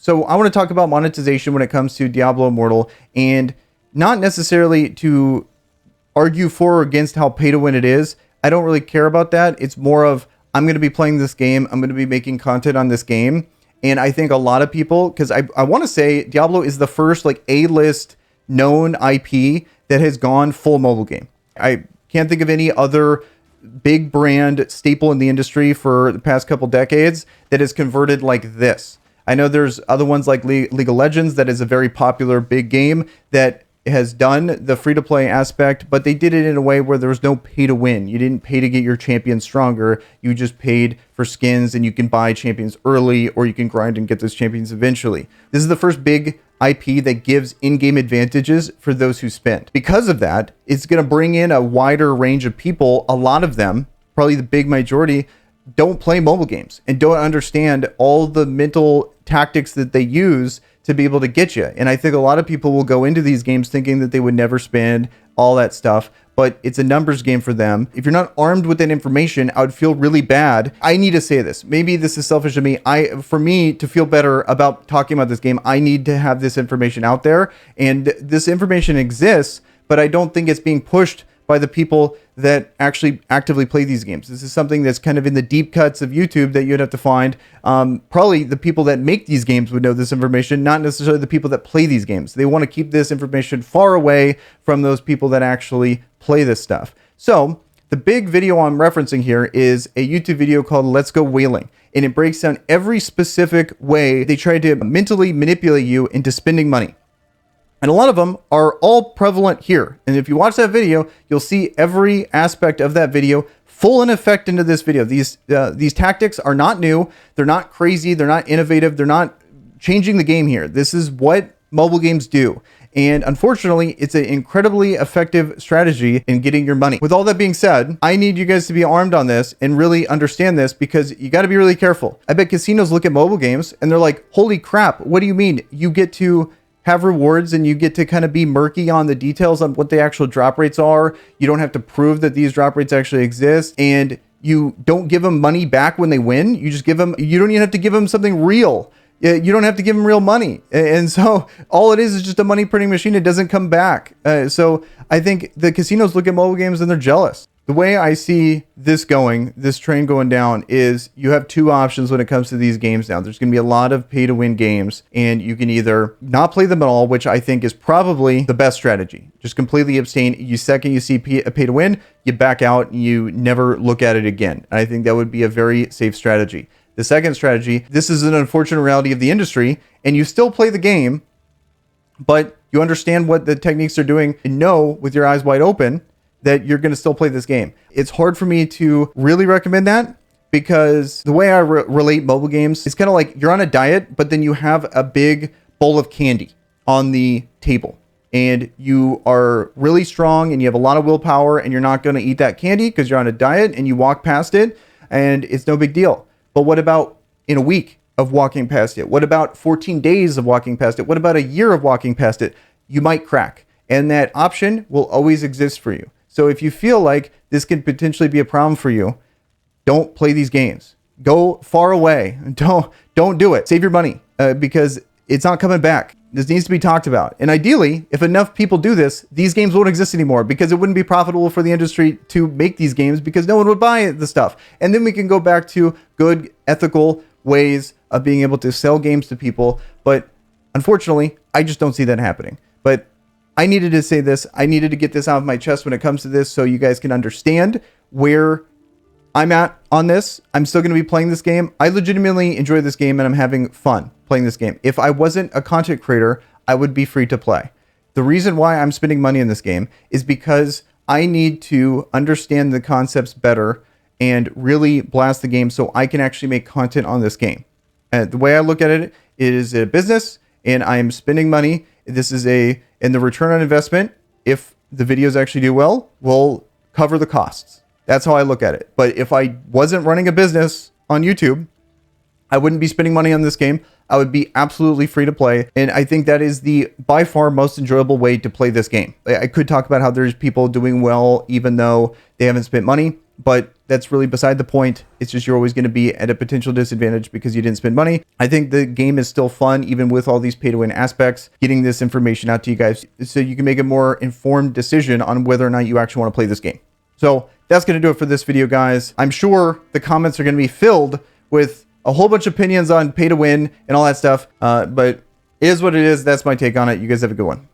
So I want to talk about monetization when it comes to Diablo Immortal, and not necessarily to argue for or against how pay to win it is. I don't really care about that. It's more of, I'm going to be playing this game. I'm going to be making content on this game. And I think a lot of people, because I want to say Diablo is the first like A-list known IP that has gone full mobile game. I can't think of any other big brand staple in the industry for the past couple decades that has converted like this. I know there's other ones like League of Legends that is a very popular big game that has done the free-to-play aspect, but they did it in a way where there was no pay to win. You didn't pay to get your champion stronger. You just paid for skins, and you can buy champions early, or you can grind and get those champions eventually. This is the first big IP that gives in-game advantages for those who spend. Because of that, it's going to bring in a wider range of people. A lot of them, probably the big majority, don't play mobile games and don't understand all the mental tactics that they use to be able to get you. And I think a lot of people will go into these games thinking that they would never spend all that stuff, but it's a numbers game for them. If you're not armed with that information, I would feel really bad. I need to say this. Maybe this is selfish of me. For me to feel better about talking about this game, I need to have this information out there. And this information exists, but I don't think it's being pushed by the people that actually actively play these games. This is something that's kind of in the deep cuts of YouTube that you'd have to find. Probably the people that make these games would know this information, not necessarily the people that play these games. They want to keep this information far away from those people that actually play this stuff. So the big video I'm referencing here is a YouTube video called Let's Go Whaling. And it breaks down every specific way they try to mentally manipulate you into spending money. And a lot of them are all prevalent here. And if you watch that video, you'll see every aspect of that video full in effect into this video. These tactics are not new. They're not crazy. They're not innovative. They're not changing the game here. This is what mobile games do. And unfortunately, it's an incredibly effective strategy in getting your money. With all that being said, I need you guys to be armed on this and really understand this, because you got to be really careful. I bet casinos look at mobile games and they're like, holy crap, what do you mean? You get to have rewards and you get to kind of be murky on the details on what the actual drop rates are. You don't have to prove that these drop rates actually exist, and you don't give them money back when they win. You just give them, you don't even have to give them something real. You don't have to give them real money. And so all it is just a money printing machine. It doesn't come back. So I think the casinos look at mobile games and they're jealous. The way I see this going, this train going down, is you have two options when it comes to these games now. There's going to be a lot of pay to win games, and you can either not play them at all, which I think is probably the best strategy. Just completely abstain. You see pay to win, you back out, and you never look at it again. I think that would be a very safe strategy. The second strategy, this is an unfortunate reality of the industry, and you still play the game, but you understand what the techniques are doing and know with your eyes wide open that you're going to still play this game. It's hard for me to really recommend that, because the way I relate mobile games is kind of like you're on a diet, but then you have a big bowl of candy on the table, and you are really strong and you have a lot of willpower, and you're not going to eat that candy because you're on a diet, and you walk past it and it's no big deal. But what about in a week of walking past it? What about 14 days of walking past it? What about a year of walking past it? You might crack, and that option will always exist for you. So if you feel like this could potentially be a problem for you, don't play these games. Go far away. Don't do it. Save your money because it's not coming back. This needs to be talked about. And ideally, if enough people do this, these games won't exist anymore, because it wouldn't be profitable for the industry to make these games, because no one would buy the stuff. And then we can go back to good, ethical ways of being able to sell games to people. But unfortunately, I just don't see that happening. But I needed to say this. I needed to get this out of my chest when it comes to this, so you guys can understand where I'm at on this. I'm still going to be playing this game. I legitimately enjoy this game, and I'm having fun playing this game. If I wasn't a content creator, I would be free to play. The reason why I'm spending money in this game is because I need to understand the concepts better and really blast the game so I can actually make content on this game. And the way I look at it is a business, and I am spending money. This is and the return on investment, if the videos actually do well, will cover the costs. That's how I look at it. But if I wasn't running a business on YouTube, I wouldn't be spending money on this game. I would be absolutely free to play. And I think that is the by far most enjoyable way to play this game. I could talk about how there's people doing well even though they haven't spent money. but that's really beside the point. It's just you're always going to be at a potential disadvantage because you didn't spend money. I think the game is still fun, even with all these pay to win aspects. Getting this information out to you guys so you can make a more informed decision on whether or not you actually want to play this game. So that's going to do it for this video, guys. I'm sure the comments are going to be filled with a whole bunch of opinions on pay to win and all that stuff. But it is what it is. That's my take on it. You guys have a good one.